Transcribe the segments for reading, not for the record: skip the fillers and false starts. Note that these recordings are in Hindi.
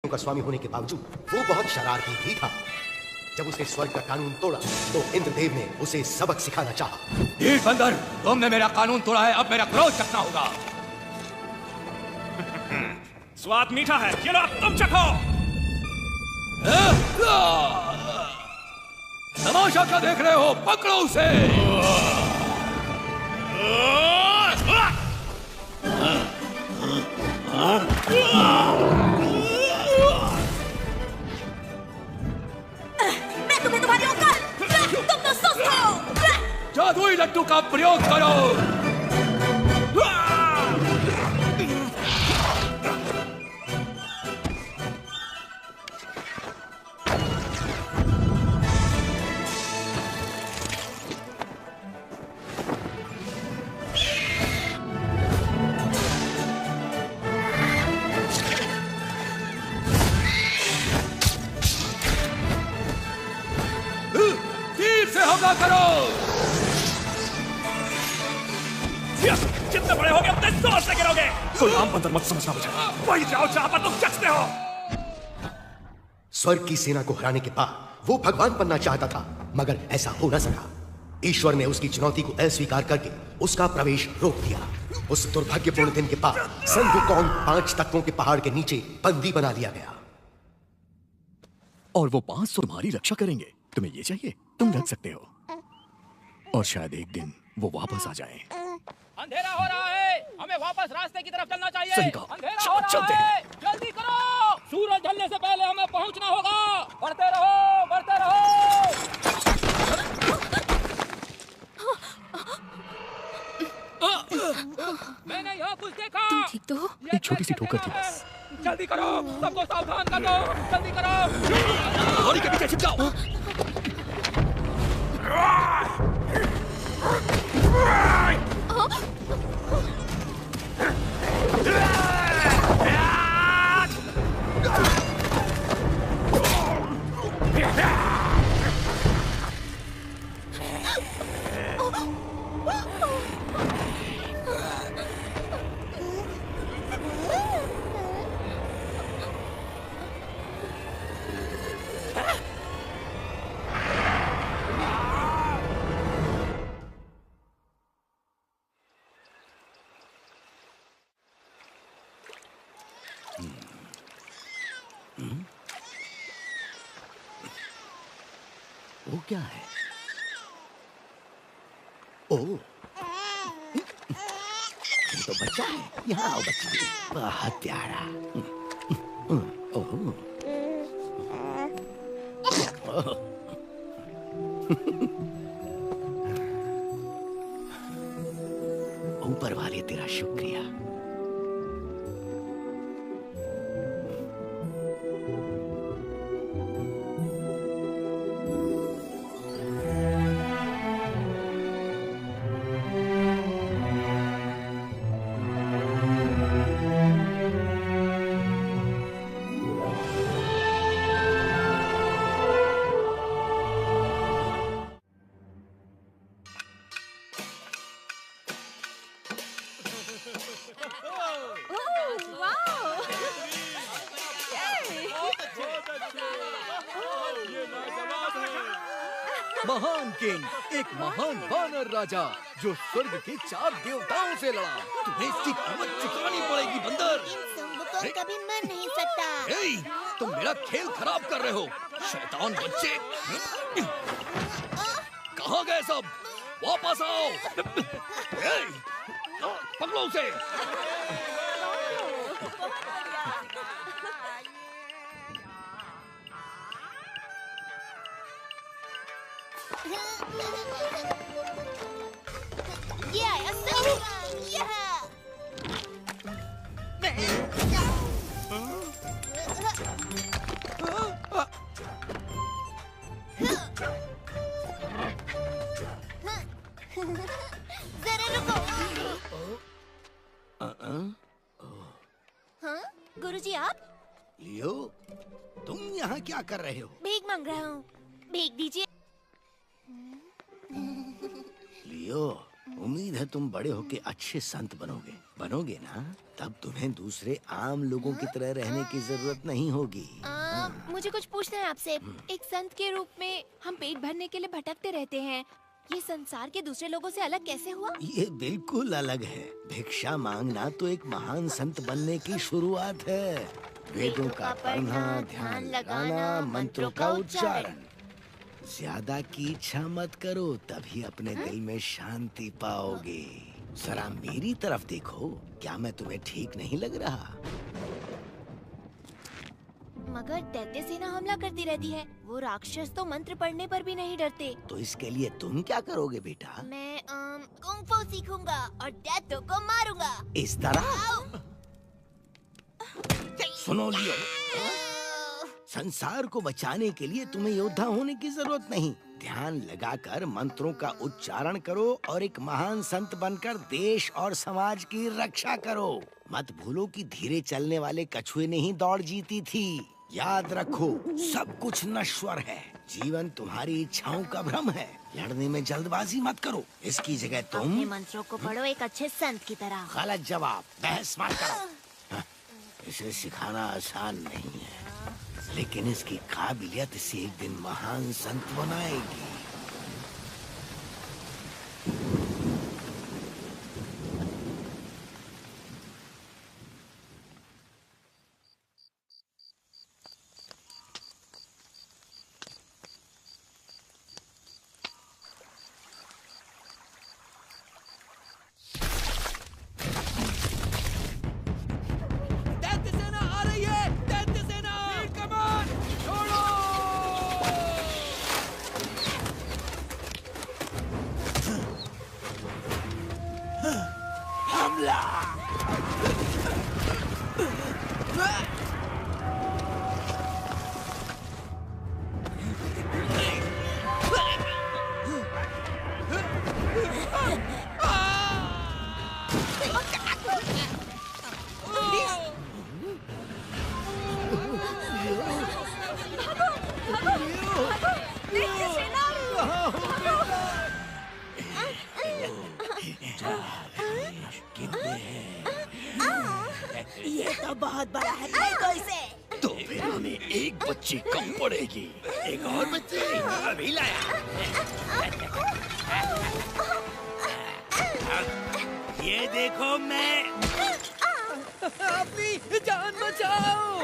का स्वामी होने के बावजूद वो बहुत शरारती भी था। जब उसने स्वर्ग का कानून तोड़ा तो इंद्रदेव ने उसे सबक सिखाना चाहा। ढीठ बंदर, तुमने मेरा कानून तोड़ा है, अब मेरा क्रोध चखना होगा। स्वाद मीठा है, ये लो तुम चखो। तमाशा क्या देख रहे हो, पकड़ो उसे। मैं तुम्हें तुम्हारी औकात, तुम तो सुस्त हो। जादुई लट्टू का प्रयोग करो। हमला करो। जितने बड़े होगे उतने जोर से गिरोगे। कोई आम बंदर मत समझना मुझे, वही जाओ जहां पर तुम जचते हो। स्वर्ग की सेना को हराने के बाद वो भगवान बनना चाहता था, मगर ऐसा हो न सका। ईश्वर ने उसकी चुनौती को अस्वीकार करके उसका प्रवेश रोक दिया। उस दुर्भाग्यपूर्ण दिन के बाद सन वुकोंग 5 तत्वों के पहाड़ के नीचे बंदी बना लिया गया। और वो 500 तुम्हारी रक्षा करेंगे। तुम्हें ये चाहिए, तुम रख सकते हो। और शायद एक दिन वो वापस आ जाए। अंधेरा हो रहा है, हमें वापस रास्ते की तरफ चलना चाहिए। सही कहा। अंधेरा हो रहा है, जल्दी करो। सूरज ढलने से पहले हमें पहुंचना होगा। बढ़ते रहो, बढ़ते रहो। मैंने यहाँ कुछ देखा। तुम ठीक तो हो? एक छोटी सी ठोकर थी बस। जल्दी करो, सबको सावधान कर दो। जल्दी करो। लॉरी के पीछे छिप जाओ। वो क्या है? ओह, ये तो बच्चा है। यहाँ आओ बच्चा, बहुत प्यारा। ओह, ऊपर वाले तेरा शुक्रिया। महान किंग, एक महान वानर राजा जो स्वर्ग के 4 देवताओं से लड़ा। तुम्हें इसकी कीमत चुकानी पड़ेगी बंदर। को कभी मर नहीं सकता। ए, तुम मेरा खेल खराब कर रहे हो, शैतान बच्चे। कहाँ गए सब? वापस आओ। ए, पकड़ो उसे। ये आया सही। जरा रुको। हाँ, गुरुजी आप? लियो, तुम यहाँ क्या कर रहे हो? भीख मांग रहा हूँ, भीख दीजिए। लियो, उम्मीद है तुम बड़े होके अच्छे संत बनोगे ना? तब तुम्हें दूसरे आम लोगों की तरह रहने की जरूरत नहीं होगी। मुझे कुछ पूछना है आपसे। एक संत के रूप में हम पेट भरने के लिए भटकते रहते हैं। ये संसार के दूसरे लोगों से अलग कैसे हुआ? ये बिल्कुल अलग है। भिक्षा मांगना तो एक महान संत बनने की शुरुआत है। वेदों का पढ़ना, ध्यान लगाना, मंत्रों का उच्चारण। ज्यादा की इच्छा मत करो, तभी अपने दिल में शांति पाओगे। जरा मेरी तरफ देखो, क्या मैं तुम्हें ठीक नहीं लग रहा? मगर दैत्य सेना हमला करती रहती है। वो राक्षस तो मंत्र पढ़ने पर भी नहीं डरते। तो इसके लिए तुम क्या करोगे बेटा? मैं कुंग फू सीखूंगा और दैत्यों को मारूंगा। इस तरह? सुनो लियो, संसार को बचाने के लिए तुम्हें योद्धा होने की जरूरत नहीं। ध्यान लगाकर मंत्रों का उच्चारण करो और एक महान संत बनकर देश और समाज की रक्षा करो। मत भूलो कि धीरे चलने वाले कछुए ने ही दौड़ जीती थी। याद रखो, सब कुछ नश्वर है। जीवन तुम्हारी इच्छाओं का भ्रम है। लड़ने में जल्दबाजी मत करो। इसकी जगह तुम अपने मंत्रों को पढ़ो एक अच्छे संत की तरह। गलत जवाब, बहस मत करो। इसे सिखाना आसान नहीं है, लेकिन इसकी काबिलियत इसे एक दिन महान संत बनाएगी। दैत्य सेना आ रही है! दैत्य सेना! कमान! छोड़ो! हमला! दैत्य सेना! ये तो बहुत बड़ा है। देखो इसे। तो फिर हमें एक बच्ची कम पड़ेगी। एक और बच्ची अभी लाया। ये देखो मैं। अपनी जान बचाओ!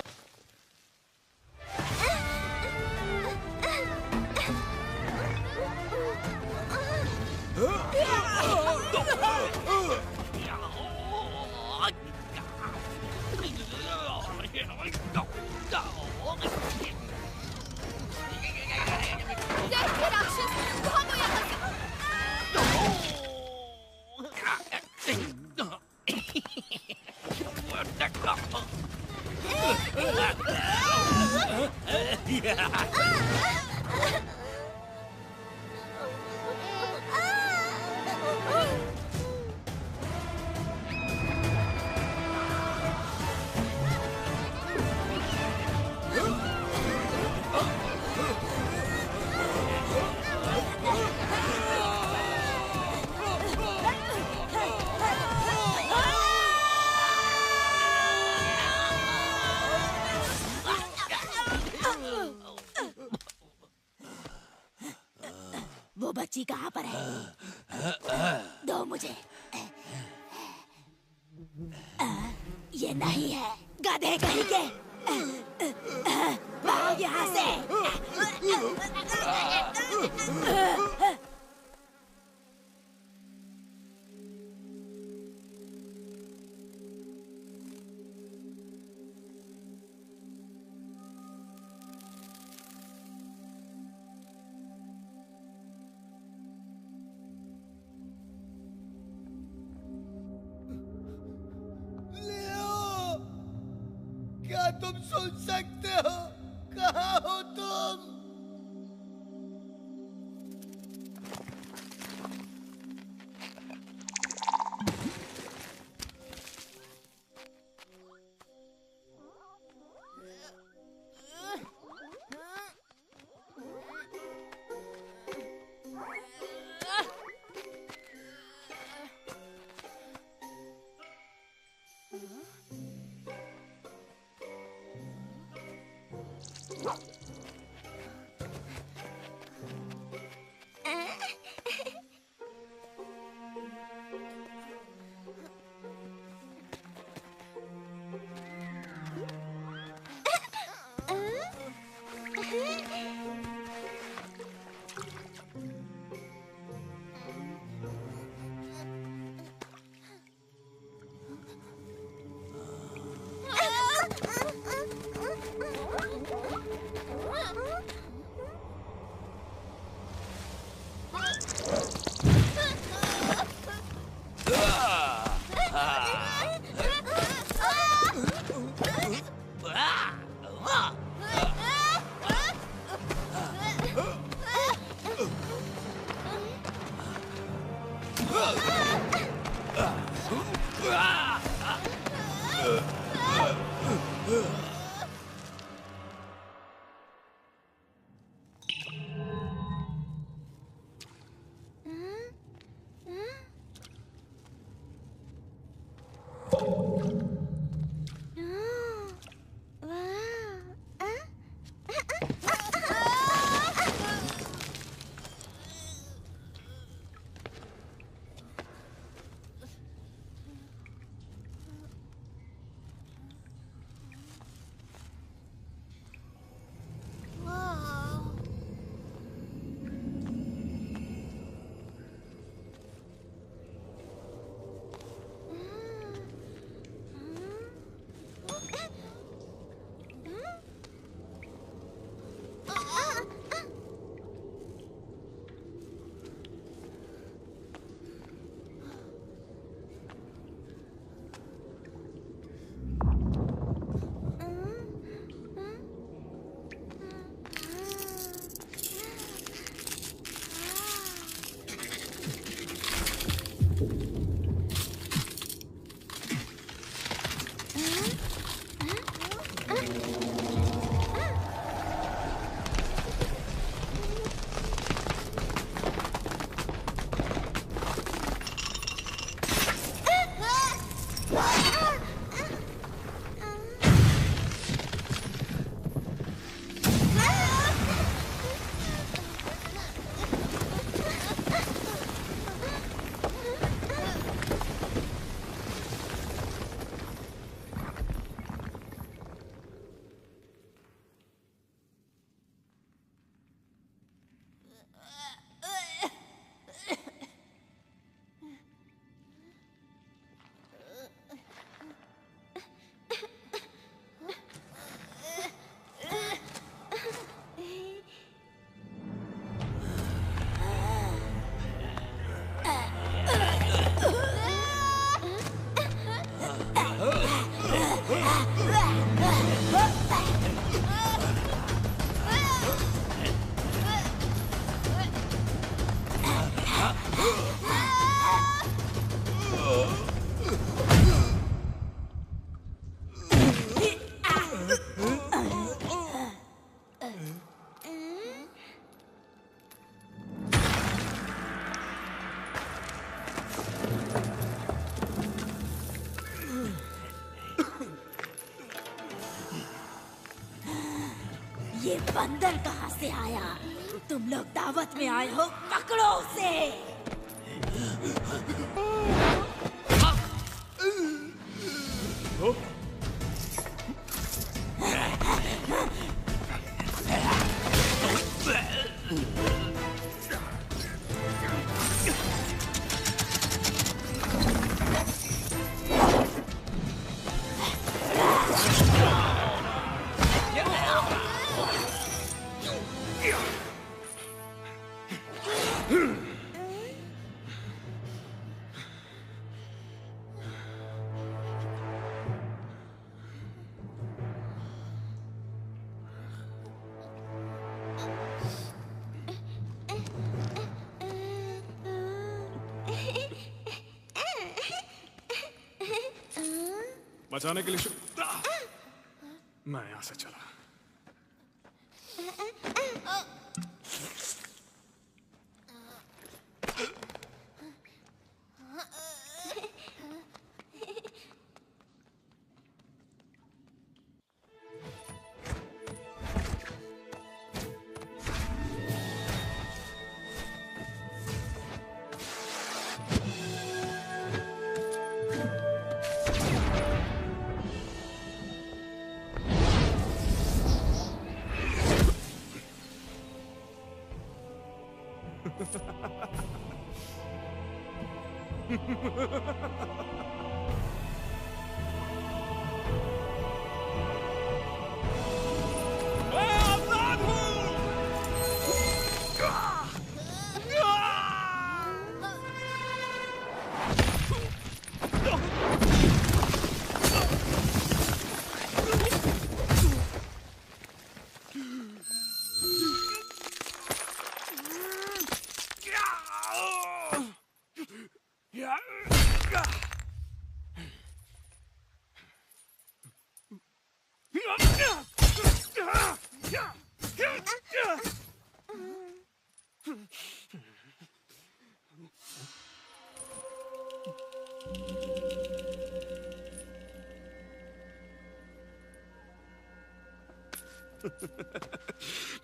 दैत्य राक्षस, भागो यहाँ से। वो बच्ची कहाँ पर है? दो मुझे। ये नहीं है, गधे कहीं के। भाग यहाँ से। क्या तुम सुन सकते हो? कहाँ हो तुम? ये बंदर कहाँ से आया? तुम लोग दावत में आए हो, पकड़ो उसे। बचाने के लिए मैं यहां से चला।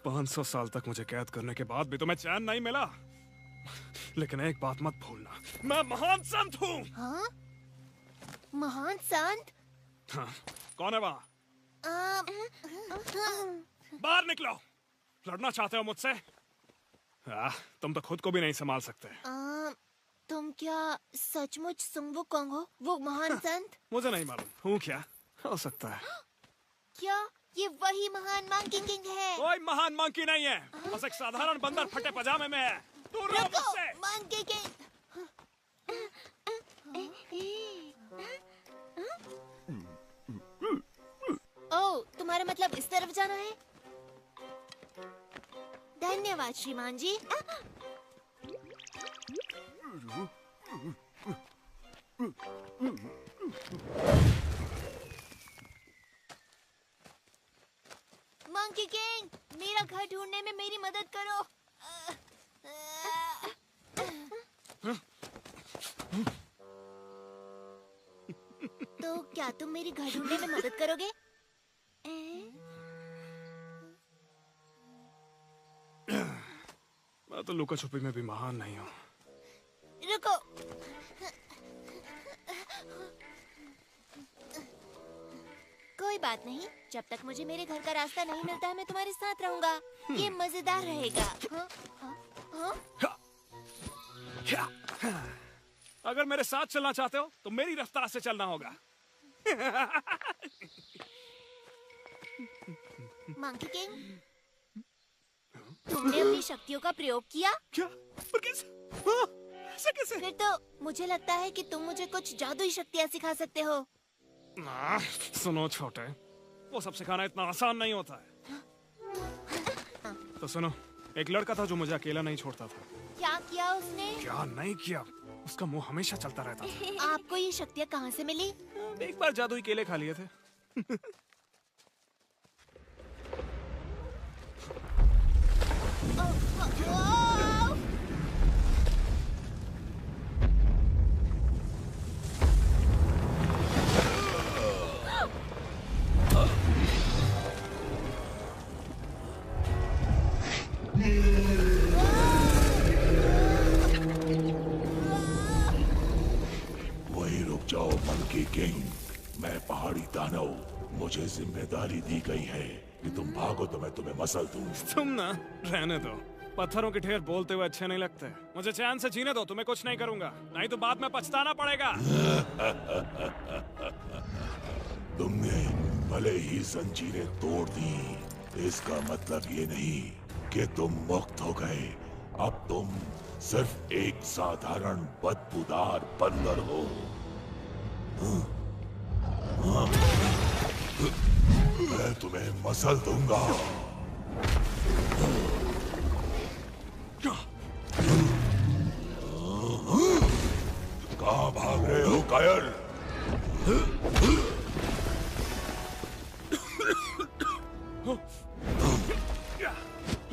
पाँच 500 साल तक मुझे कैद करने के बाद भी तुम्हें चैन नहीं मिला। लेकिन एक बात मत भूलना, मैं महान संत हूँ। हाँ? महान संत? हाँ, कौन है वहाँ? बाहर निकलो। लड़ना चाहते हो मुझसे? तुम तो खुद को भी नहीं संभाल सकते। तुम क्या सचमुच सुंग वुकोंग हो, वो महान संत? मुझे नहीं मालूम, हूँ क्या? हो सकता है। क्या ये वही महान मंकी किंग है? कोई महान मंकी नहीं है, बस एक साधारण बंदर फटे पजामे में है। दूर रहो मुझसे। Monkey king. ओह, तुम्हारा मतलब इस तरफ जाना है? धन्यवाद श्रीमान जी। मंकी किंग, मेरा घर ढूंढने में मेरी मदद करो। तो क्या तुम मेरी घर ढूंढने में मदद करोगे? मैं तो लुका छुपी में भी महान नहीं हूँ। रुको। कोई बात नहीं, जब तक मुझे मेरे घर का रास्ता नहीं मिलता है मैं तुम्हारे साथ रहूंगा। ये मजेदार रहेगा। अगर मेरे साथ चलना चाहते हो तो मेरी रफ्तार से चलना होगा। मंकी किंग, तुमने अपनी शक्तियों का प्रयोग किया? क्या? पर कैसे? ऐसा कैसे? फिर तो मुझे लगता है कि तुम मुझे कुछ जादुई शक्तियाँ सिखा सकते हो। सुनो छोटे, वो सब सिखाना इतना आसान नहीं होता है। तो सुनो, एक लड़का था जो मुझे अकेला नहीं छोड़ता था। क्या किया उसने? क्या नहीं किया, उसका मुंह हमेशा चलता रहता था। आपको ये शक्तियाँ कहाँ से मिली? एक बार जादुई केले खा लिए थे। वही रुक जाओ मंकी किंग, मैं पहाड़ी दानव, मुझे जिम्मेदारी दी गई है कि तुम भागो तो मैं तुम्हें मसल दूं। तुम ना रहने दो, पत्थरों के ढेर बोलते हुए अच्छे नहीं लगते। मुझे चैन से जीने दो, तुम्हें कुछ नहीं करूंगा, नहीं तो बाद में पछताना पड़ेगा। तुमने भले ही जंजीरें तोड़ दी, इसका मतलब ये नहीं कि तुम मुक्त हो गए। अब तुम सिर्फ एक साधारण बदबूदार बंदर हो। मैं तुम्हें मसल दूंगा। कहाँ भाग रहे हो कायर?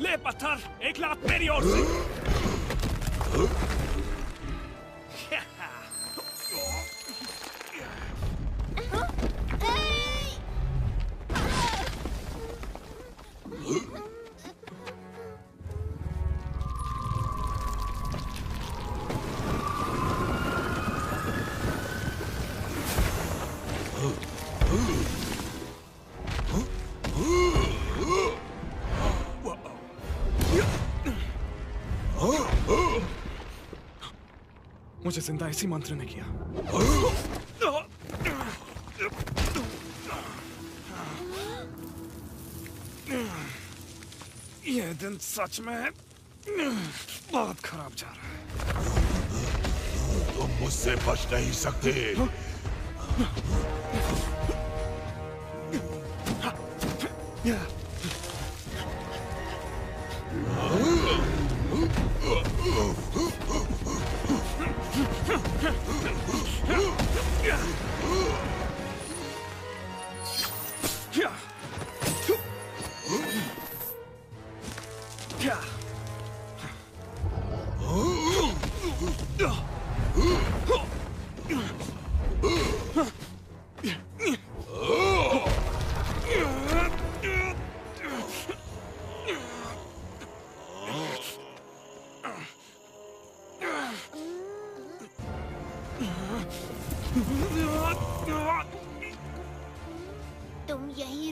ले पत्थर, एक लात मेरी ओर से। मुझे जिंदा इसी मंत्र ने किया। ये दिन सच में बहुत खराब जा रहा है। तुम मुझसे बच नहीं सकते।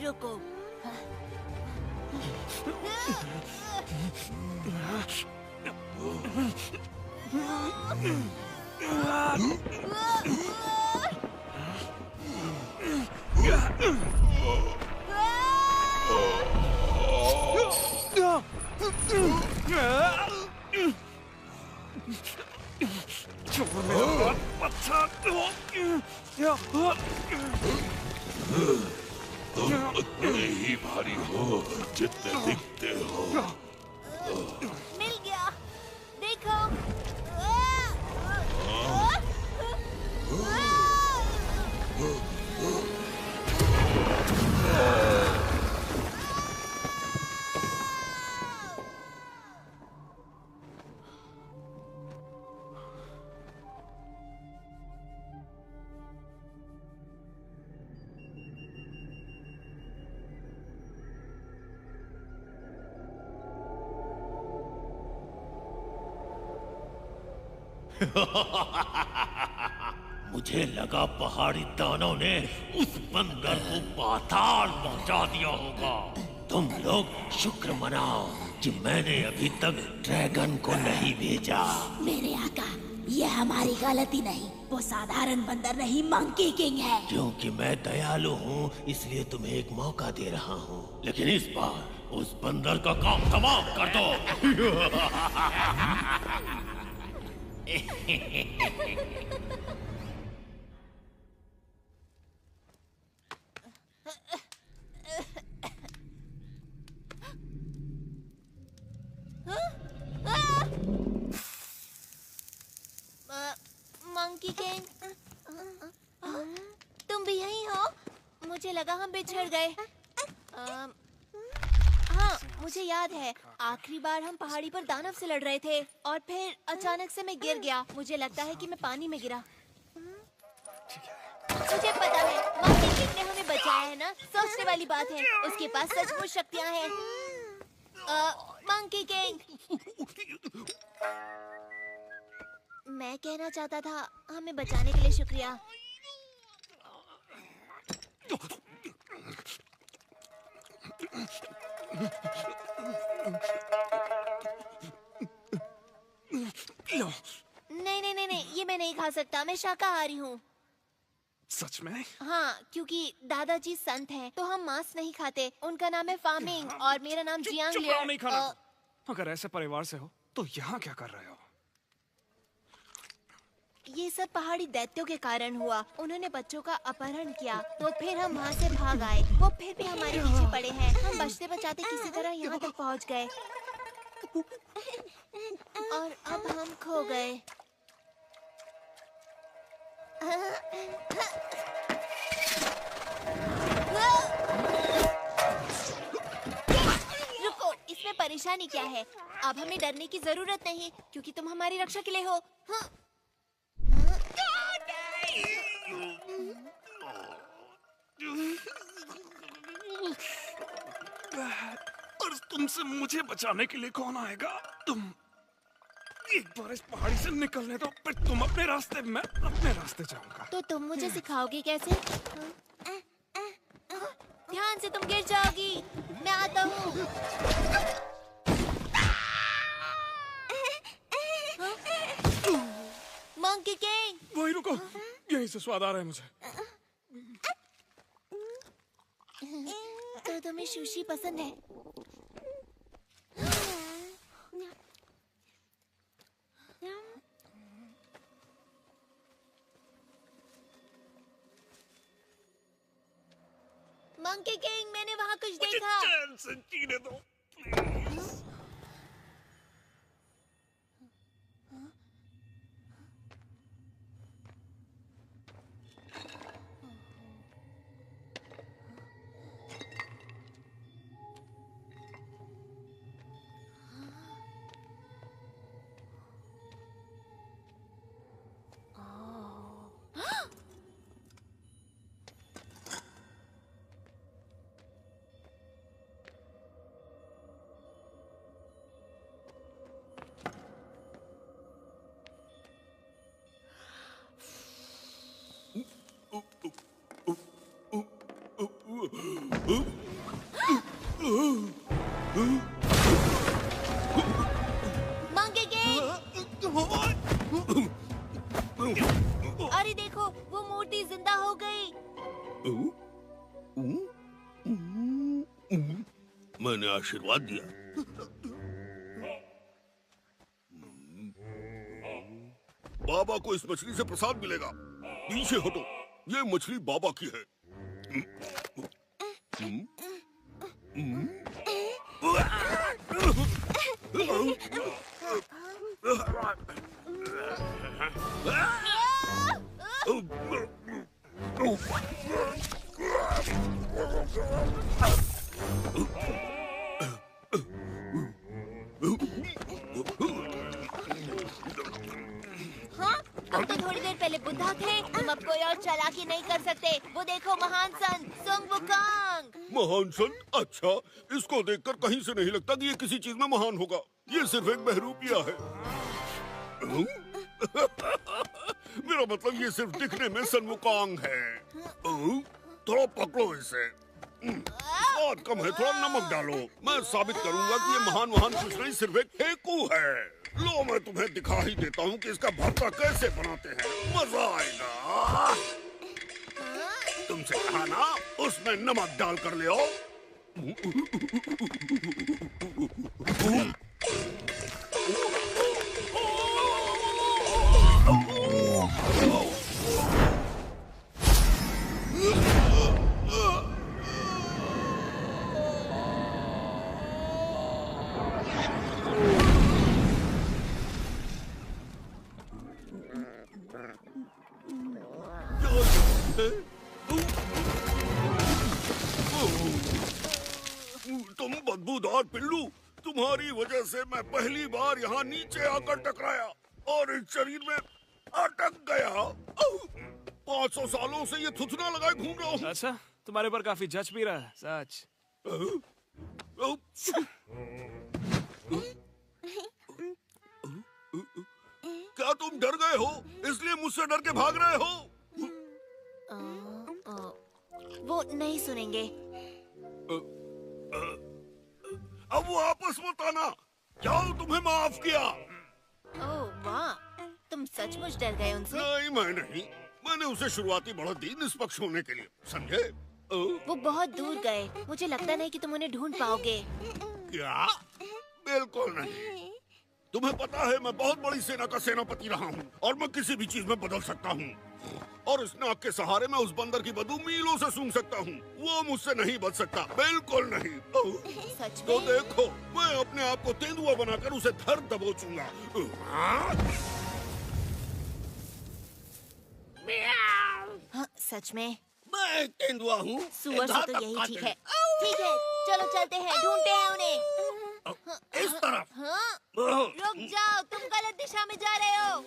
रुको। छोड़ मेरा हाथ, बच्चा। तुम उतने ही भारी हो जितने दिखते हो। मिल गया, देखो। मुझे लगा पहाड़ी दानों ने उस बंदर को पाताल पहुंचा दिया होगा। तुम लोग शुक्र मनाओ कि मैंने अभी तक ड्रैगन को नहीं भेजा। मेरे आका, यह हमारी गलती नहीं, वो साधारण बंदर नहीं, मंकी किंग है। क्योंकि मैं दयालु हूँ इसलिए तुम्हें एक मौका दे रहा हूँ, लेकिन इस बार उस बंदर का काम तमाम कर दो। मंकी किंग, तुम भी यहीं हो? मुझे लगा हम बिछड़ गए। हाँ, मुझे याद है आखिरी बार हम पहाड़ी पर दानव से लड़ रहे थे और फिर अचानक से मैं गिर गया। मुझे लगता है कि मैं पानी में गिरा। मुझे पता है मंकी किंग ने हमें बचाया है ना, सोचने वाली बात है। उसके पास सचमुच शक्तियाँ हैं। मंकी किंग, मैं कहना चाहता था हमें बचाने के लिए शुक्रिया। नहीं नहीं नहीं नहीं, ये मैं नहीं खा सकता, मैं शाकाहारी हूँ। सच में? हाँ, क्योंकि दादाजी संत हैं, तो हम मांस नहीं खाते। उनका नाम है फार्मिंग और मेरा नाम जियांग लियर। नहीं खाना। अगर ऐसे परिवार से हो तो यहाँ क्या कर रहे हो? ये सब पहाड़ी दैत्यों के कारण हुआ। उन्होंने बच्चों का अपहरण किया, तो फिर हम वहाँ से भाग आए। वो फिर भी हमारे पीछे पड़े हैं। हम बचते बचाते किसी तरह यहाँ तक पहुँच गए और अब हम खो गए। रुको, इसमें परेशानी क्या है? अब हमें डरने की जरूरत नहीं, क्योंकि तुम हमारी रक्षा के लिए हो। हाँ। और तुमसे मुझे बचाने के लिए कौन आएगा? तुम एक बार इस पहाड़ी से निकलने दो, फिर तुम अपने रास्ते, मैं अपने रास्ते जाऊंगा। तो तुम मुझे सिखाओगे कैसे? ध्यान से, तुम गिर जाओगी। मैं आता हूँ। मंकी किंग, वही रुको, यहीं से स्वाद आ रहा है मुझे। तो तुम्हें सुशी पसंद है? मंकी किंग, मैंने वहाँ कुछ देखा। चैन से जीने दो, प्लीज। गई। मैंने आशीर्वाद दिया। बाबा को इस मछली से प्रसाद मिलेगा। पीछे हटो, ये मछली बाबा की है। हाँ, अब तो थोड़ी देर पहले बुद्धा थे, तुम अब कोई और चालाकी नहीं कर सकते। वो देखो महान संत सुंग वुकांग। महान संत? अच्छा, इसको देखकर कहीं से नहीं लगता कि ये किसी चीज में महान होगा। ये सिर्फ एक बहरूपिया है। मेरा मतलब ये सिर्फ दिखने में सन वुकांग है। थोड़ा पकड़ो इसे। स्वाद कम है, थोड़ा नमक डालो। मैं साबित करूंगा कि ये महान कुछ नहीं, सिर्फ एक फेकू है। लो, मैं तुम्हें दिखा ही देता हूँ कि इसका भरता कैसे बनाते हैं। मजा आएगा। तुमसे कहा ना, उसमें नमक डाल कर ले आओ। तुम बदबूदार पिल्लू, तुम्हारी वजह से मैं पहली बार यहाँ नीचे आकर टकराया और इस शरीर में अटक गया। 500 सालों से ये थुथना लगाए घूम रहा हूँ। अच्छा, तुम्हारे पर काफी जच भी रहा है, सच। क्या तुम डर गए हो, इसलिए मुझसे डर के भाग रहे हो? वो नहीं सुनेंगे। अब वो आपस मत आना। जाओ, तुम्हें माफ किया। ओह वाह, तुम सचमुच डर गए उनसे? नहीं, मैं नहीं। मैंने उसे शुरुआती बढ़त दी निष्पक्ष होने के लिए, समझे? वो बहुत दूर गए। मुझे लगता नहीं कि तुम उन्हें ढूंढ पाओगे। क्या? बिल्कुल नहीं। तुम्हें पता है, मैं बहुत बड़ी सेना का सेनापति रहा हूँ और मैं किसी भी चीज में बदल सकता हूँ। और इस नाक के सहारे मैं उस बंदर की बदबू मीलों से सूंघ सकता हूँ। वो मुझसे नहीं बच सकता, बिल्कुल नहीं। सच में? तो देखो, मैं अपने आप को तेंदुआ बनाकर उसे धर दबोचूंगा। हाँ, सच में? मैं तेंदुआ हूँ। सुअर से तो यही ठीक है। ठीक है, चलो चलते हैं, ढूंढते हैं उन्हें। इस तरफ। हाँ? रुक जाओ, तुम गलत दिशा में जा रहे हो।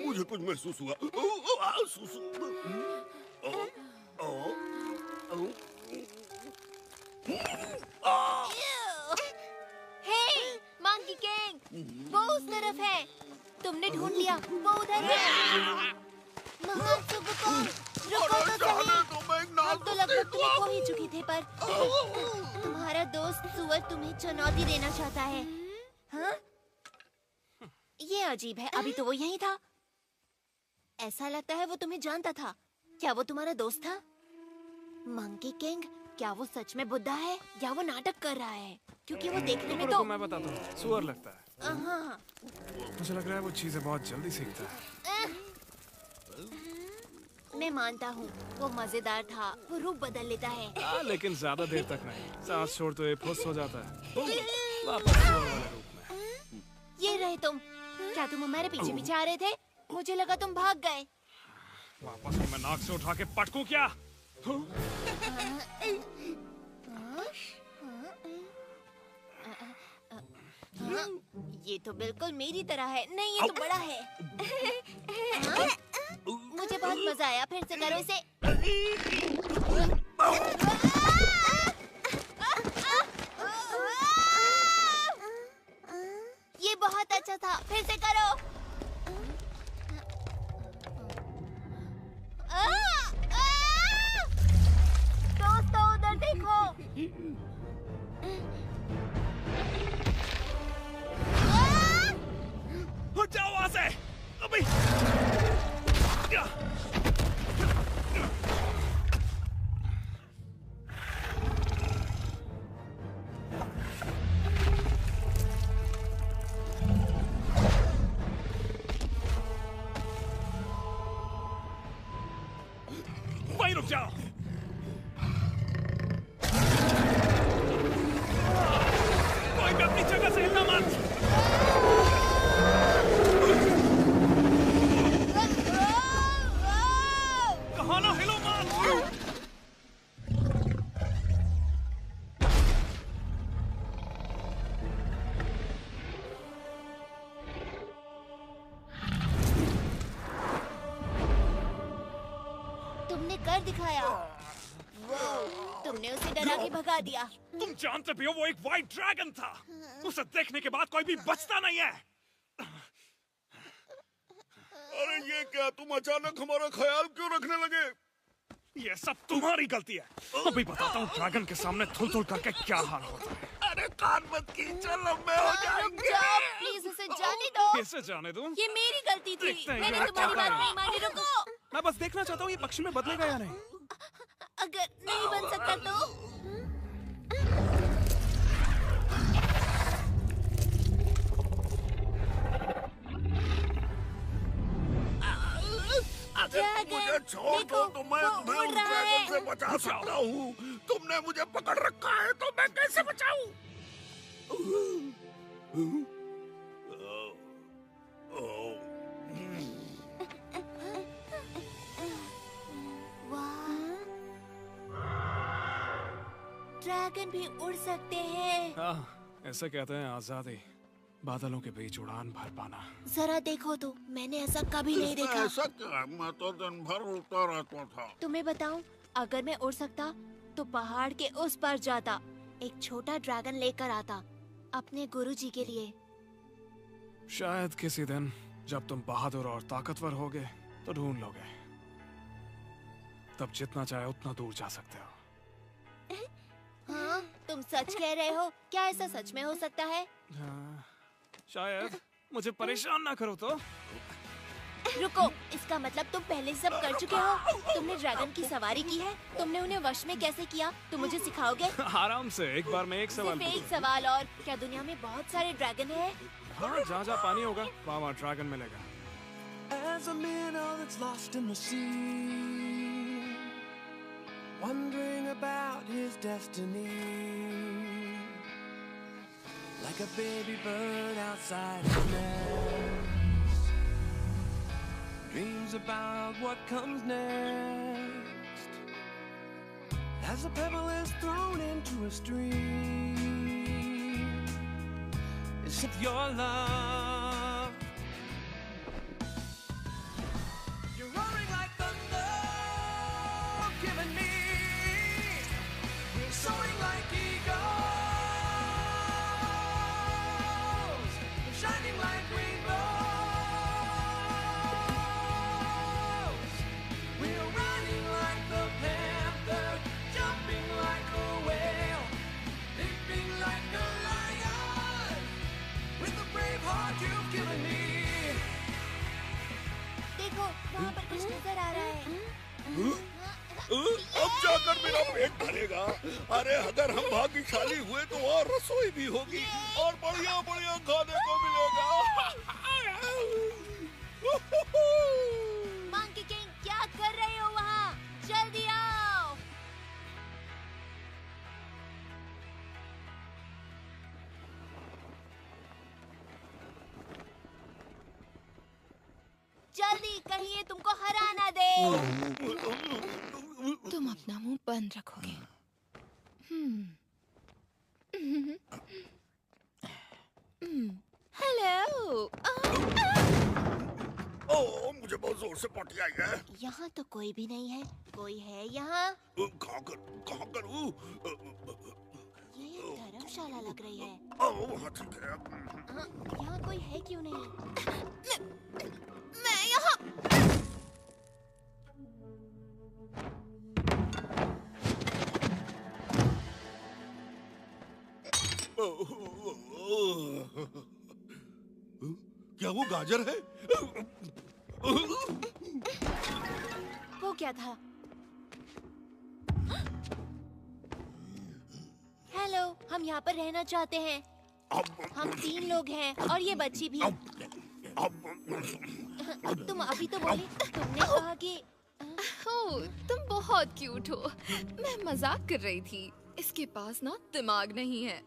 मुझे कुछ महसूस हुआ। हे, मंकी किंग, वो उस तरफ है। तुमने ढूंढ लिया, वो उधर है। महान सुंग वुकांग, रुको तो सही। अब तो लगभग तुम्हें खो ही चुके थे, पर तुम्हारा दोस्त सुअर तुम्हें चुनौती देना चाहता है। हाँ? ये अजीब है, अभी तो वो यहीं था। ऐसा लगता है वो तुम्हें जानता था। क्या वो तुम्हारा दोस्त था? मंकी किंग, क्या वो सच में बुद्धा है या वो नाटक कर रहा है? क्योंकि वो देखने में तो मैं बताता हूँ, सुअर लगता है। हाँ। मुझे लग रहा है वो चीजें बहुत जल्दी सीखता है। मैं मानता हूँ, वो मजेदार था। वो रूप बदल लेता है। लेकिन ज्यादा देर तक नहीं। सांस छोड़ तो ये फुस हो जाता है। वापस सुअर वाले रूप में। ये रहे तुम। क्या तुम हमारे पीछे पीछे आ रहे थे? मुझे लगा तुम भाग गए। वापस मैं नाक से उठा के पटकूं क्या? ये तो बिल्कुल मेरी तरह है। नहीं, ये तो बड़ा है। मुझे बहुत मजा आया। फिर से करो इसे। ये बहुत अच्छा था, फिर से करो। दोस्तों उधर देखो। हट जाओ वहां से अभी। वहीं रुक जाओ। कोई भी अपनी जगह से हिलना मत। कहाँ ना हिलो मत। तुमने कर दिखाया। तुमने उसे डरा के भगा दिया। तुम जानते भी हो वो एक व्हाइट ड्रैगन था। उसे देखने के बाद कोई भी बचता नहीं है। अरे ये क्या, तुम अचानक हमारा ख्याल क्यों रखने लगे? ये सब तुम्हारी गलती है। अभी बताता हूँ ड्रैगन के सामने थुल-थुल करके क्या हाल होता है। अरे कान मत कीचड़, लंबे हो जाएंगे। प्लीज उसे जाने दो। कैसे जाने दूं? ये मेरी गलती थी। देखते हैं मैंने ये तुम्हारी क्या बात करें। नहीं मानी। रुको। मैं बस देखना चाहता हूँ ये पक्षी में बदलेगा या नहीं। अगर नहीं बन सकता तो? मुझे छोड़ दो तो मैं तुम्हें उस ड्रैगन से बचा सकता हूँ। तुमने मुझे पकड़ रखा है तो मैं कैसे बचाऊं? ड्रैगन भी उड़ सकते हैं। हाँ, ऐसे कहते हैं आजादी, बादलों के बीच उड़ान भर पाना। जरा देखो तो, मैंने ऐसा कभी नहीं देखा। ऐसा क्या? मैं तो दिन भर उड़ता रहता था। तुम्हें बताऊं, अगर मैं उड़ सकता तो पहाड़ के उस पार जाता, एक छोटा ड्रैगन लेकर आता अपने गुरुजी के लिए। शायद किसी दिन जब तुम बहादुर और ताकतवर होगे तो ढूंढ लोगे। तब जितना चाहे उतना दूर जा सकते हो। हाँ, तुम सच कह रहे हो? क्या ऐसा सच में हो सकता है? हाँ, शायद। मुझे परेशान ना करो तो। रुको, इसका मतलब तुम पहले सब कर चुके हो। तुमने ड्रैगन की सवारी की है? तुमने उन्हें वश में कैसे किया? तुम मुझे सिखाओगे? आराम से, एक बार में एक सवाल सिर्फ एक पूछो। सवाल और, क्या दुनिया में बहुत सारे ड्रैगन हैं? हाँ, जहाँ पानी होगा वहाँ ड्रैगन मिलेगा। As a minnow that's lost in the sea, wondering about his destiny, like a baby bird outside his nest, dreams about what comes next. As a pebble is thrown into a stream, is it your love? You're roaring like thunder, killing me. We're soaring like eagles, we're shining like rainbows. We're running like the panther, jumping like a whale, leaping like a lion, with the brave heart you've given me. देखो, वहाँ पर कुछ नजर आ रहा है। अब जाकर मेरा पेट भरेगा। अरे अगर हम भाग्यशाली हुए तो और रसोई भी होगी और बढ़िया बढ़िया खाने को मिलेगा। मंकी किंग, क्या कर रहे हो वहाँ? जल्दी आओ। जल्दी, कहीं ये तुमको हरा ना दे। तुम अपना मुंह बंद रखोगे। हेलो। ओह, मुझे बहुत जोर से पॉटी आई है। यहाँ तो कोई भी नहीं है। कोई है यहाँ? कहाँ करूँ? ये तरफ गौशाला लग रही है। हाँ, ठीक है। हाँ, यहाँ कोई है क्यों नहीं? मैं यहाँ। क्या वो गाजर है? वो क्या था? हेलो, हम यहाँ पर रहना चाहते हैं। हम 3 लोग हैं और ये बच्ची भी। तुम अभी तो बोली, तुमने कहा कि ओह, तुम बहुत क्यूट हो। मैं मजाक कर रही थी। इसके पास ना दिमाग नहीं है।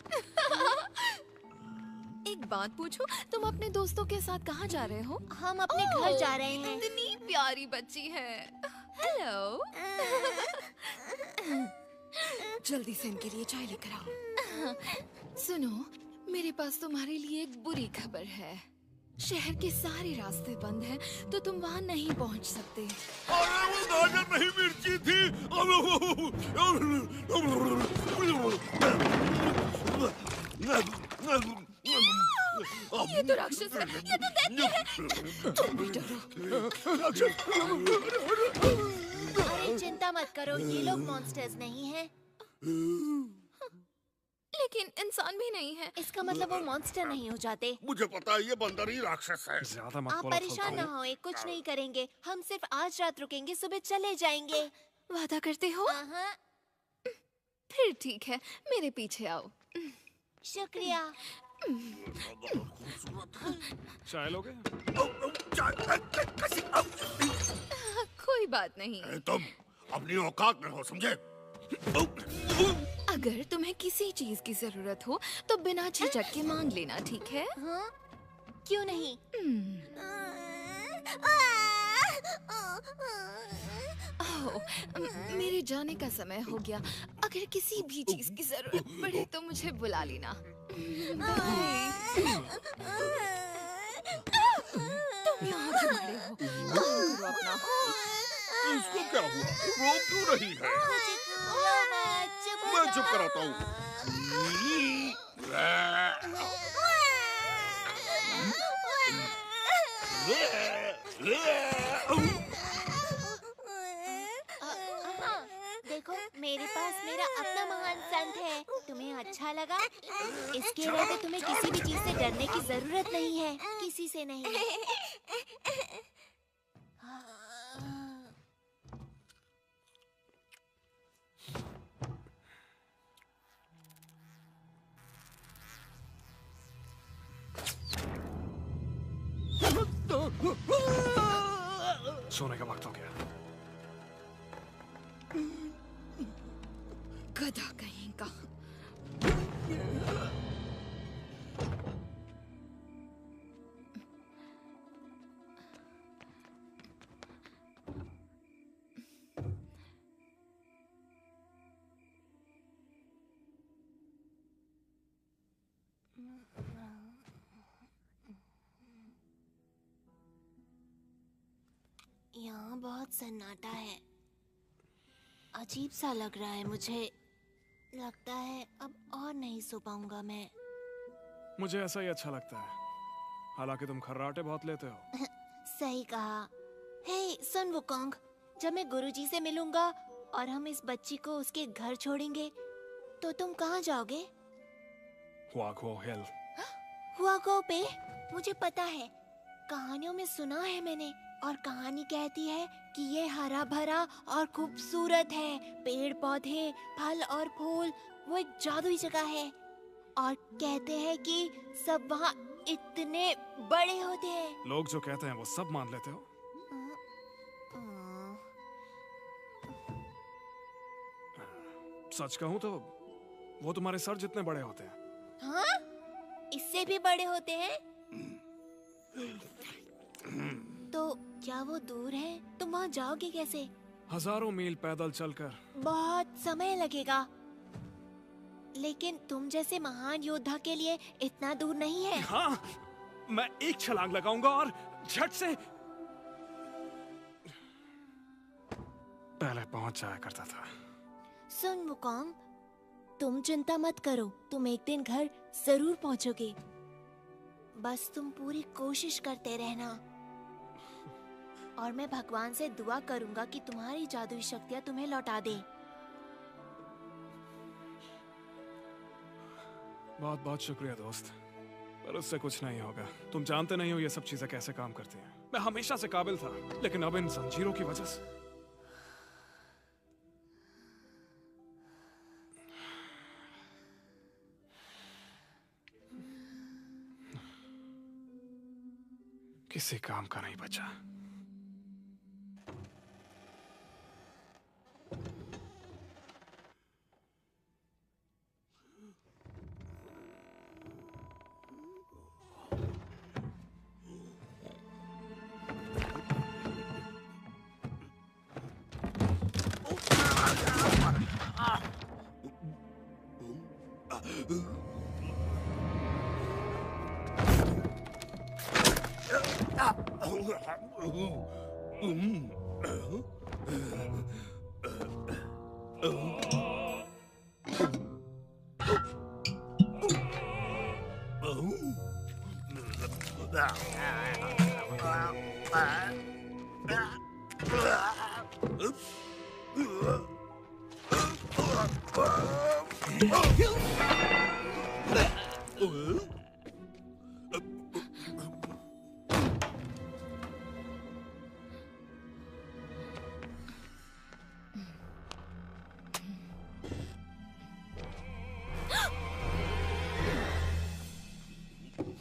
एक बात पूछो, तुम अपने दोस्तों के साथ कहाँ जा रहे हो? हम अपने घर जा रहे हैं। इतनी प्यारी बच्ची है। हेलो। जल्दी से इनके लिए चाय लेकर आओ। सुनो, मेरे पास तुम्हारे लिए एक बुरी खबर है। शहर के सारे रास्ते बंद हैं, तो तुम वहाँ नहीं पहुँच सकते। अरे वो गाजर नहीं, मिर्ची थी। ये तो राक्षस है, ये तो दैत्य है। तुम भी डरो। अरे चिंता मत करो, ये लोग मॉन्स्टर्स नहीं हैं। लेकिन इंसान भी नहीं है। इसका मतलब वो मॉन्स्टर नहीं हो जाते। मुझे पता है, ये बंदर ही राक्षस है। ज्यादा मत आप बोलो, परेशान ना होए, कुछ नहीं करेंगे। हम सिर्फ आज रात रुकेंगे, सुबह चले जाएंगे। वादा करते हो? फिर ठीक है, मेरे पीछे आओ। शुक्रिया। चाय लोगे? कोई बात नहीं। तुम अपनी औकात में हो, समझे? अगर तुम्हें किसी चीज की जरूरत हो तो बिना झिझक के मांग लेना, ठीक है? हाँ? क्यों नहीं? मेरे जाने का समय हो गया। अगर किसी भी चीज की जरूरत पड़े तो मुझे बुला लेना। तुम यहाँ क्यों खड़े हो? काम करो अपना। इसको क्या हुआ? रो क्यों रही है? मैं चुप कराता हूँ। देखो, मेरे पास मेरा अपना महान संत है। तुम्हें अच्छा लगा? इसके रहते तुम्हें किसी भी चीज से डरने की जरूरत नहीं है, किसी से नहीं। सोने का वक्त हो गया। गधा कहीं का। यहाँ बहुत सन्नाटा है। अजीब सा लग रहा है मुझे। लगता है अब और नहीं सो पाऊंगा मैं। मुझे ऐसा ही अच्छा लगता है। हालांकि तुम खर्राटे बहुत लेते हो। सही कहा। हे सुन वुकोंग, जब मैं गुरुजी से मिलूंगा और हम इस बच्ची को उसके घर छोड़ेंगे तो तुम कहाँ जाओगे? हुआगो हिल। हुआगो पे? मुझे पता है, कहानियों में सुना है मैंने। और कहानी कहती है कि ये हरा भरा और खूबसूरत है। पेड़ पौधे, फल और फूल, वो एक जादुई जगह है। और कहते हैं कि सब वहाँ इतने बड़े होते हैं। लोग जो कहते हैं वो सब मान लेते हो? सच कहूँ तो वो तुम्हारे सर जितने बड़े होते हैं। हाँ? इससे भी बड़े होते हैं? तो क्या वो दूर है? तुम वहाँ जाओगे कैसे? हजारों मील पैदल चलकर। बहुत समय लगेगा। लेकिन तुम जैसे महान योद्धा के लिए इतना दूर नहीं है। हाँ, मैं एक छलांग लगाऊंगा और झट से पहले पहुंच जाया करता था। सुन वुकोंग, तुम चिंता मत करो, तुम एक दिन घर जरूर पहुंचोगे। बस तुम पूरी कोशिश करते रहना और मैं भगवान से दुआ करूंगा कि तुम्हारी जादुई शक्तियां तुम्हें लौटा दे। बहुत बहुत शुक्रिया दोस्त, पर उससे कुछ नहीं होगा। तुम जानते नहीं हो ये सब चीजें कैसे काम करती हैं। मैं हमेशा से काबिल था, लेकिन अब इन जंजीरों की वजह से किसी काम का नहीं बचा।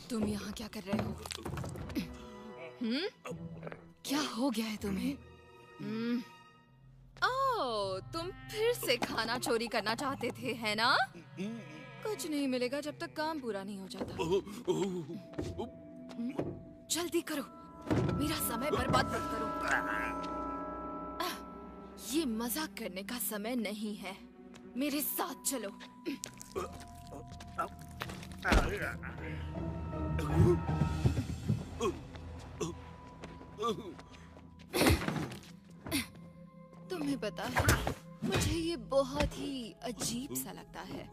तुम यहाँ क्या कर रहे हो? क्या हो गया है तुम्हें? ओह, तुम फिर से खाना चोरी करना चाहते थे, है ना? कुछ नहीं मिलेगा जब तक काम पूरा नहीं हो जाता। जल्दी करो, मेरा समय बर्बाद मत करो। ये मजाक करने का समय नहीं है, मेरे साथ चलो। तुम्हें पता है, मुझे ये बहुत ही अजीब सा लगता है।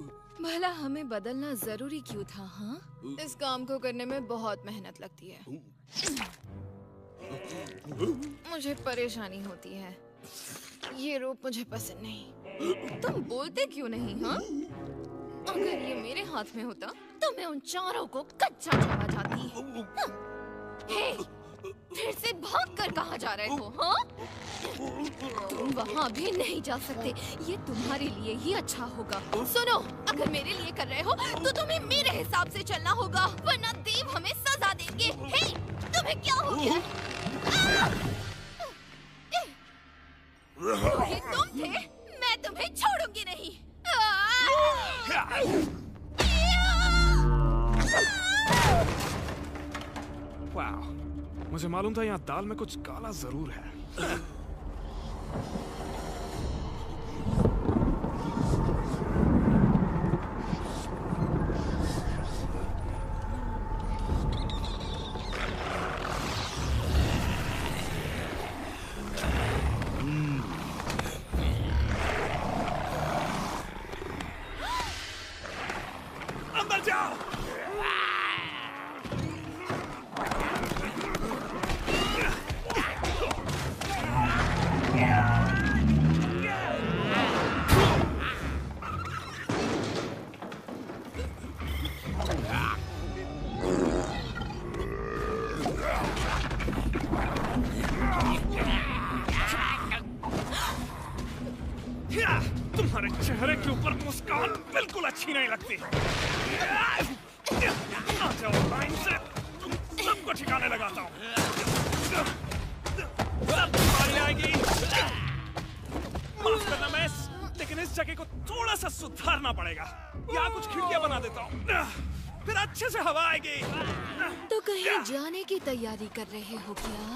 भला हमें बदलना जरूरी क्यों था? हाँ, इस काम को करने में बहुत मेहनत लगती है। मुझे परेशानी होती है, ये रूप मुझे पसंद नहीं। तुम बोलते क्यों नहीं? हाँ, अगर ये मेरे हाथ में होता तो मैं उन चारों को कच्चा चबा जाती। हे, फिर से भागकर कहाँ जा रहे हो? हाँ, तुम वहाँ भी नहीं जा सकते, ये तुम्हारे लिए ही अच्छा होगा। सुनो, अगर मेरे लिए कर रहे हो तो तुम्हें मेरे हिसाब से चलना होगा, वरना देव हमें सजा देंगे। हे, तुम्हें क्या हो गया? ये तुम थे? मैं तुम्हें छोड़ूंगी नहीं। वाह, मुझे मालूम था यहाँ दाल में कुछ काला जरूर है। अंदर जाओ। तुम्हारे चेहरे के ऊपर मुस्कान बिल्कुल अच्छी नहीं लगती। आ जाओ लाइन से, तुम सबको ठिकाने लगाता हूँ। सब तुम्हारी आएगी। माफ करना मैस, लेकिन इस जगह को थोड़ा सा सुधारना पड़ेगा। यहाँ कुछ खिड़कियाँ बना देता हूँ, फिर अच्छे से हवा आएगी। तो कहीं जाने की तैयारी कर रहे हो क्या?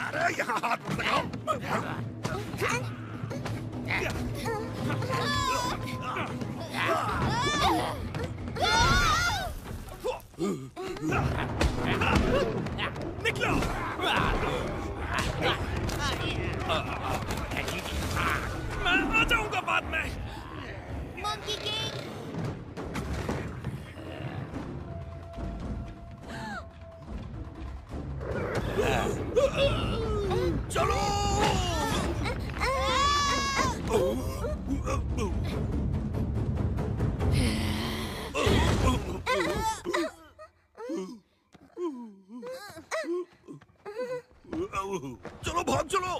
अरे यहाँ हाथ मत लगाओ। निकलो। मैं आ जाऊंगा बाद में। Monkey king. चलो। चलो भाग चलो।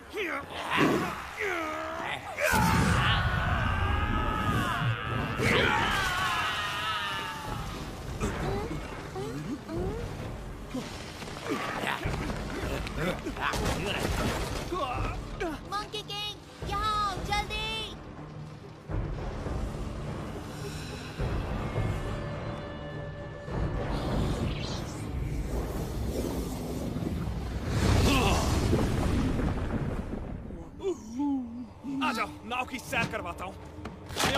मंकी किंग, यहाँ आओ जल्दी। आ जाओ, नाव की सैर करवाता हूँ।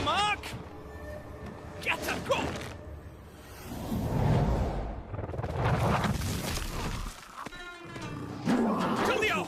Mark, get her, go। जल्दी आओ।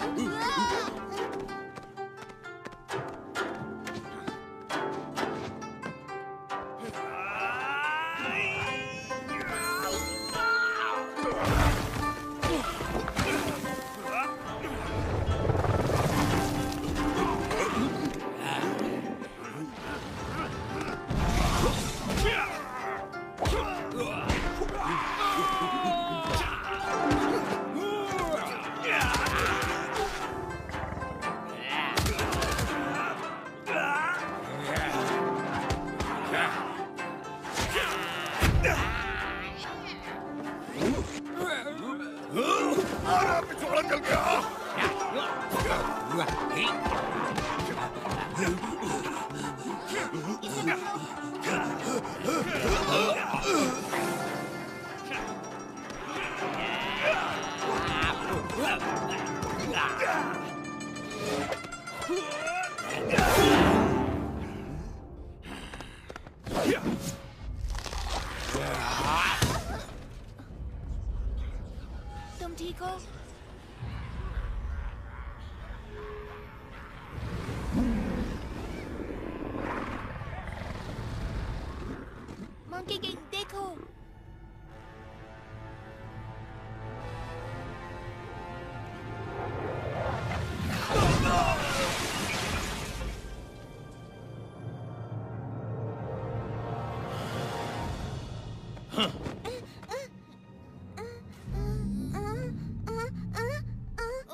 पिछोड़ा चल गया। तुम ठीक हो? मंकी किंग देखो।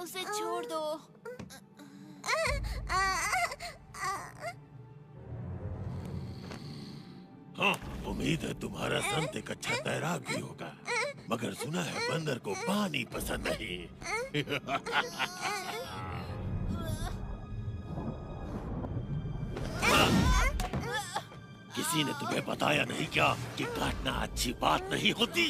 उसे छोड़ दो। हाँ, उम्मीद है तुम्हारा संत एक अच्छा तैराक भी होगा, मगर सुना है बंदर को पानी पसंद नहीं। किसी ने तुम्हें बताया नहीं क्या कि काटना अच्छी बात नहीं होती?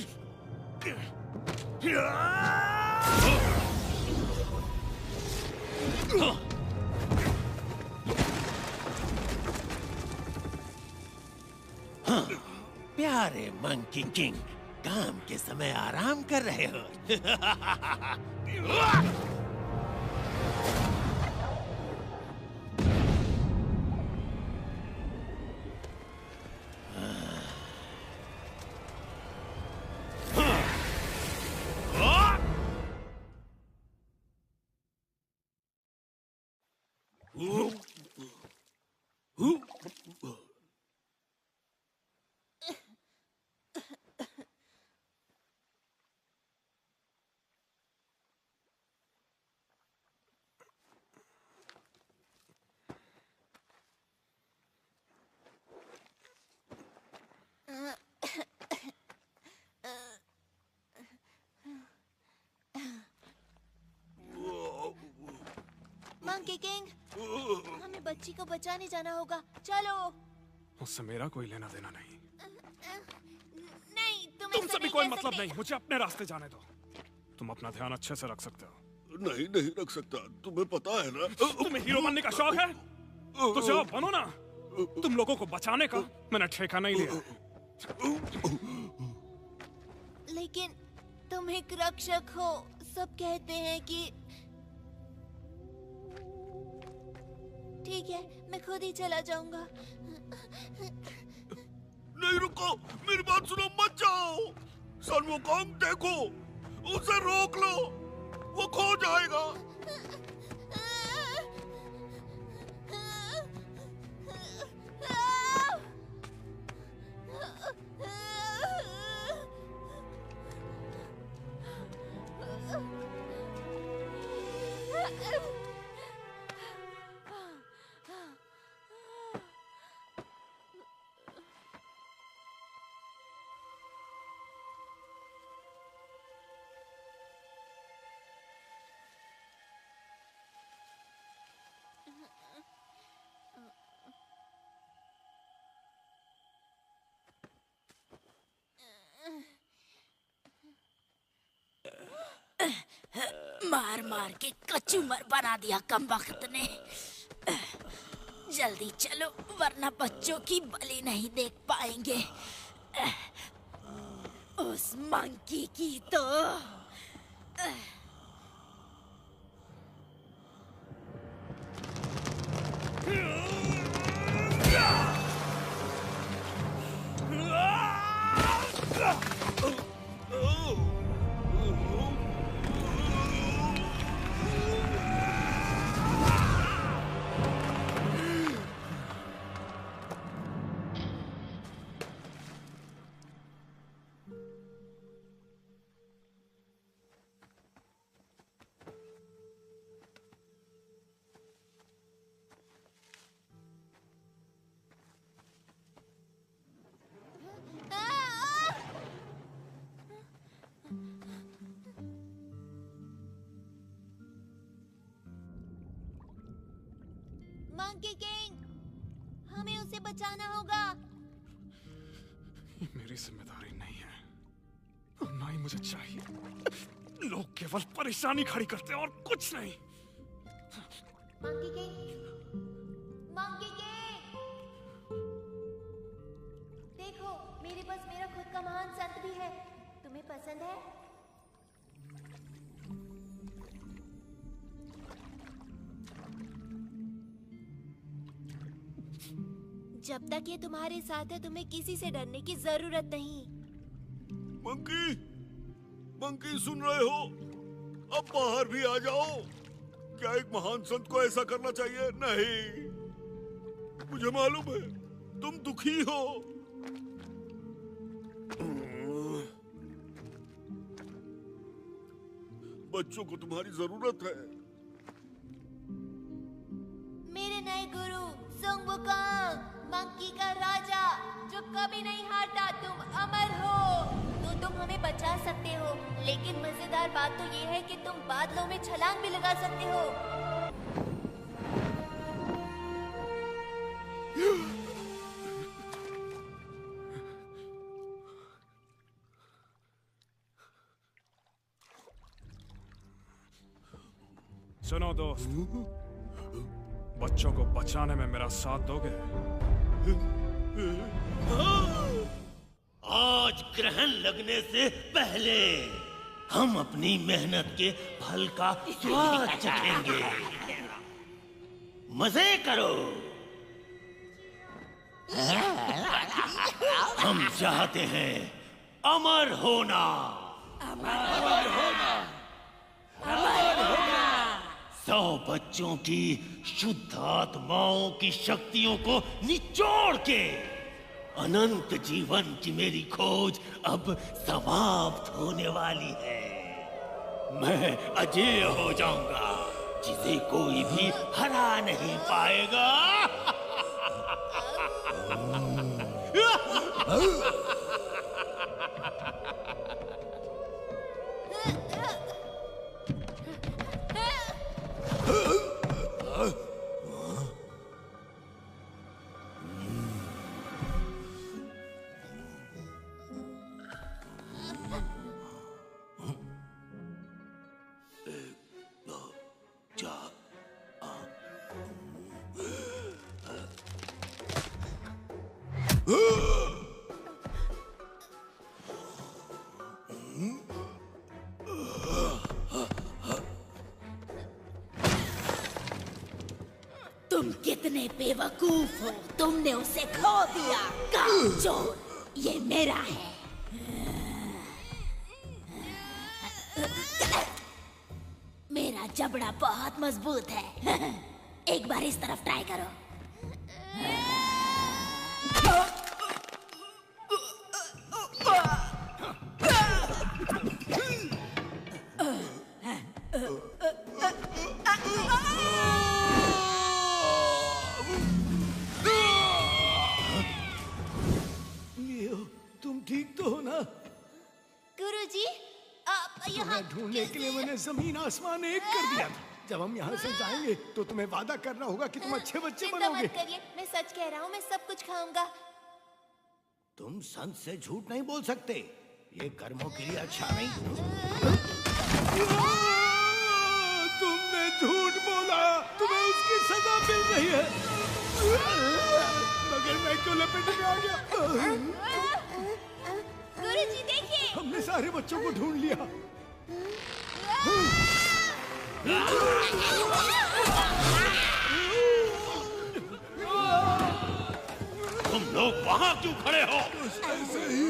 हाँ, प्यारे मंकी किंग, काम के समय आराम कर रहे हो। मंकी किंग, हमें बच्ची को बचाने जाना होगा। चलो। उससे मेरा कोई लेना देना नहीं। नहीं, तुमसे भी कोई मतलब नहीं। मुझे अपने रास्ते जाने दो। तुम अपना ध्यान अच्छे से रख सकते हो। नहीं नहीं रख सकता, तुम्हें पता है ना। तुम्हें हीरो बनने का शौक है तो जाओ बनो ना। तुम लोगों को बचाने का मैंने ठेका नहीं लिया। लेकिन तुम एक रक्षक हो। सब कहते हैं कि ठीक है, मैं खुद ही चला जाऊंगा। नहीं रुको, मेरी बात सुनो, मत जाओ। सन वुकोंग देखो, उसे रोक लो, वो खो जाएगा। मार मार के कचूमर बना दिया कमबख्त ने। जल्दी चलो वरना बच्चों की बलि नहीं देख पाएंगे। उस मंकी की तो मंकी किंग, हमें उसे बचाना होगा। ये मेरी जिम्मेदारी नहीं है और ना ही मुझे चाहिए। लोग केवल परेशानी खड़ी करते हैं और कुछ नहीं। मंकी किंग, मंकी किंग, देखो मेरे पास मेरा खुद का महान संत भी है। तुम्हें पसंद है? जब तक ये तुम्हारे साथ है तुम्हें किसी से डरने की जरूरत नहीं। मंकी, मंकी सुन रहे हो? अब बाहर भी आ जाओ। क्या एक महान संत को ऐसा करना चाहिए? नहीं, मुझे मालूम है तुम दुखी हो। बच्चों को तुम्हारी जरूरत है। मेरे नए गुरु सुंग वुकोंग, मंकी का राजा जो कभी नहीं हारता, तुम अमर हो। तो तुम हमें बचा सकते हो, लेकिन मजेदार बात तो ये है कि तुम बादलों में छलांग भी लगा सकते हो। सुनो दोस्त, बच्चों को बचाने में मेरा साथ दोगे? आज ग्रहण लगने से पहले हम अपनी मेहनत के फल का स्वाद चखेंगे। मजे करो। हम चाहते हैं अमर होना। अमर होना। अमर होना। 100 बच्चों की शुद्ध आत्माओं की शक्तियों को निचोड़ के अनंत जीवन की मेरी खोज अब समाप्त होने वाली है। मैं अजेय हो जाऊंगा, जिसे कोई भी हरा नहीं पाएगा। तुम कितने बेवकूफ हो, तुमने उसे खो दिया। कामचोर, ये मेरा है। मेरा जबड़ा बहुत मजबूत है। एक बार इस तरफ ट्राई करो। तुम ठीक तो हो ना? गुरुजी, आप यहाँ ढूंढने के लिए मैंने जमीन आसमान एक कर दिया था। जब हम यहाँ से जाएंगे तो तुम्हें वादा करना होगा कि तुम अच्छे बच्चे चिंता बनोगे। मत करिए, मैं सच कह रहा हूँ, मैं सब कुछ खाऊंगा। तुम संत से झूठ नहीं बोल सकते, ये कर्मों के लिए अच्छा नहीं। तुमने झूठ बोला, तुम्हें उसकी सजा मिल रही है। मगर मैं क्यों लपेटे में आ गया? गुरुजी देखिए, हमने सारे बच्चों को ढूंढ लिया। तुम लोग वहां क्यों खड़े हो? ऐसे ही।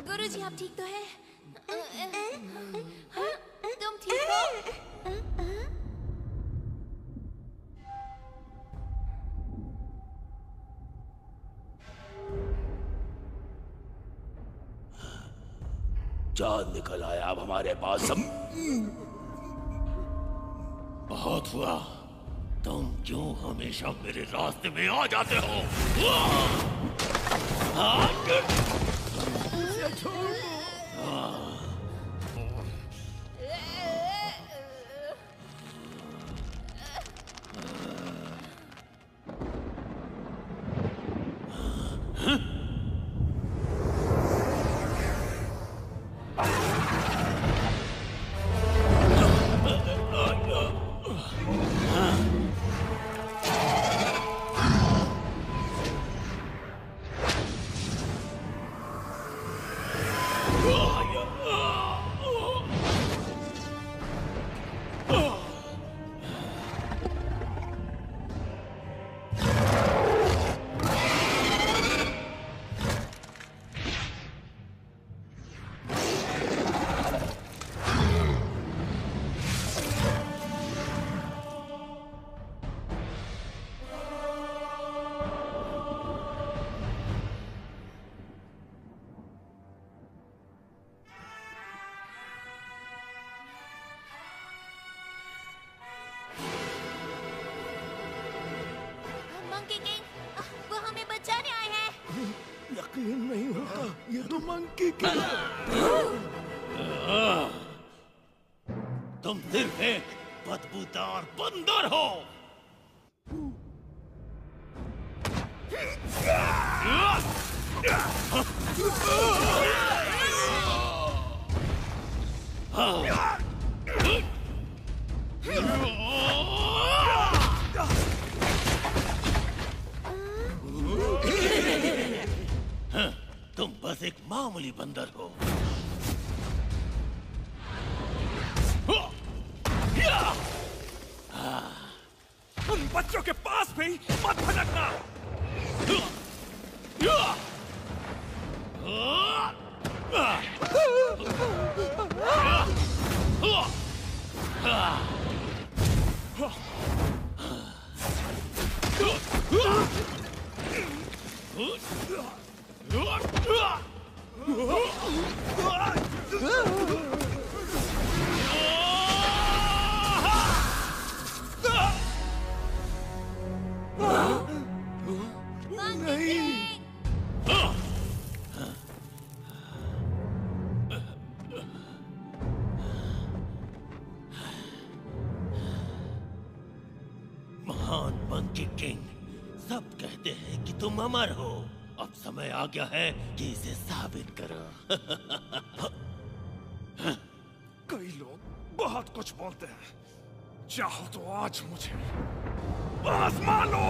गुरुजी आप ठीक तो हैं? हाँ? तुम ठीक हो? चांद निकल आया अब हमारे पास। बहुत हुआ, तुम क्यों हमेशा मेरे रास्ते में आ जाते हो? यकीन नहीं होता, ये तो मंकी किंग। तुम सिर्फ एक बदबूदार बंदर हो। तुम बस एक मामूली बंदर हो। उन बच्चों के पास भी मत भटकना। महान मंकी किंग, सब कहते हैं कि तुम अमर हो। अब समय आ गया है कि इसे साबित करो। कई लोग बहुत कुछ बोलते हैं, चाहो तो आज मुझे आजमा लो।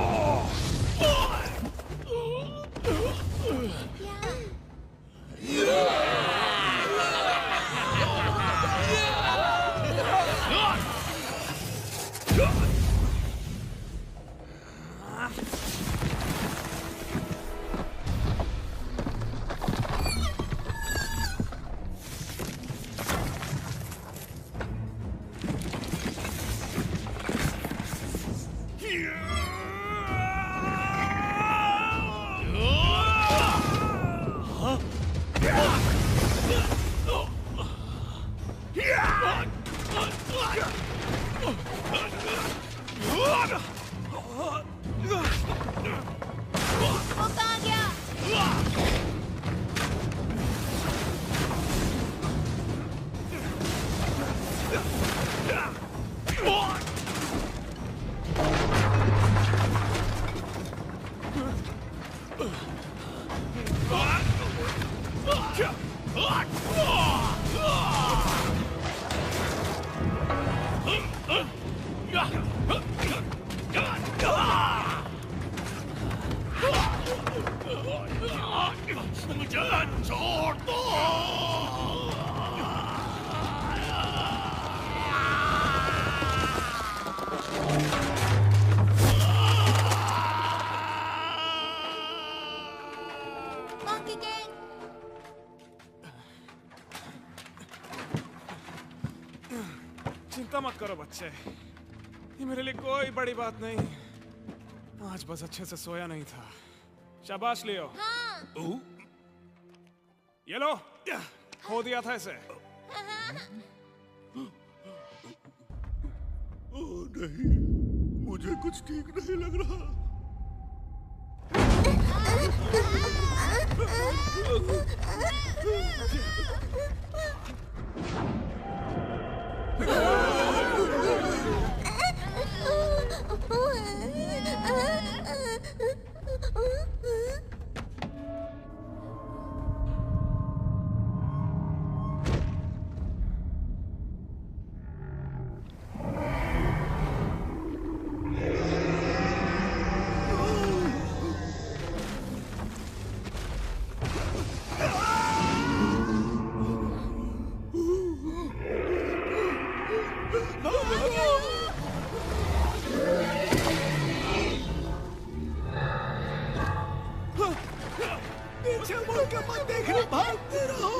वो कहाँ गया? मुझे छोड़ दो। मंकी किंग, चिंता मत करो बच्चे, ये मेरे लिए कोई बड़ी बात नहीं। आज बस अच्छे से सोया नहीं था। शाबाश लियो। हाँ। ये लो, खो दिया था इसे। ओह नहीं, मुझे कुछ ठीक नहीं लग रहा। पीछे मुड़ के मत देखना, भागते रहो।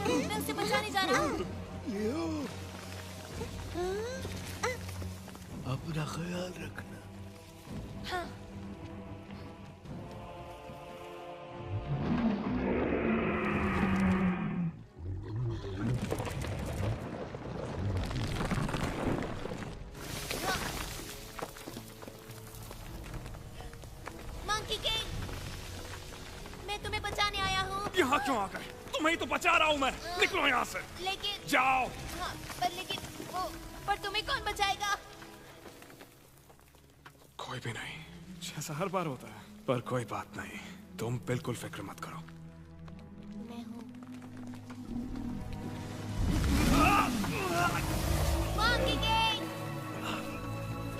मैं उसे बचाने जा रहा हूँ। अपना ख्याल रखना। हाँ। मंकी किंग, मैं तुम्हें बचाने आया हूँ। यहाँ क्यों आ गए? तुम्हें ही तो बचा रहा हूँ मैं। निकलो यहाँ से। लेकिन जाओ। हाँ, पर तुम्हें कौन बचाएगा? कोई भी नहीं, जैसा हर बार होता है। पर कोई बात नहीं, तुम बिल्कुल फिक्र मत करो। मैं हूँ।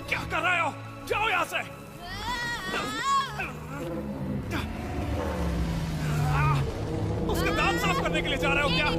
क्या कर रहे हो? जाओ यहाँ से। उसके दांत साफ करने के लिए जा रहे हो क्या?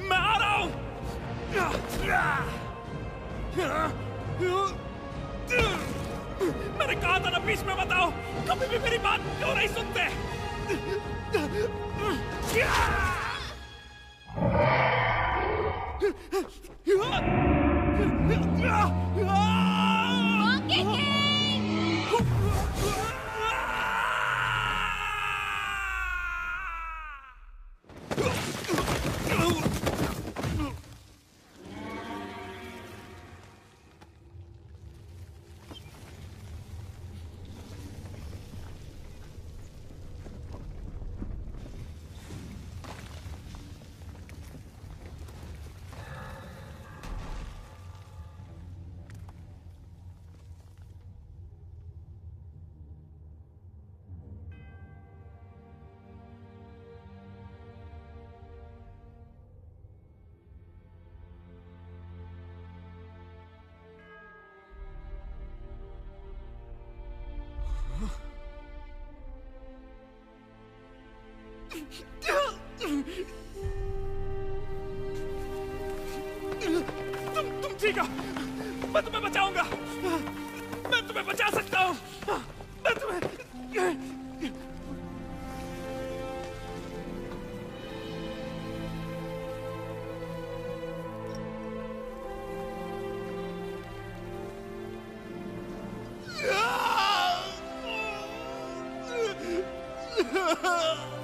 मैं आ रहा हूं। मैंने कहा था ना बीच में बताओ, कभी भी मेरी बात क्यों नहीं सुनते? तुम ठीक हो? मैं तुम्हें बचाऊंगा। मैं तुम्हें बचा सकता हूँ। मैं तुम्हें Ah!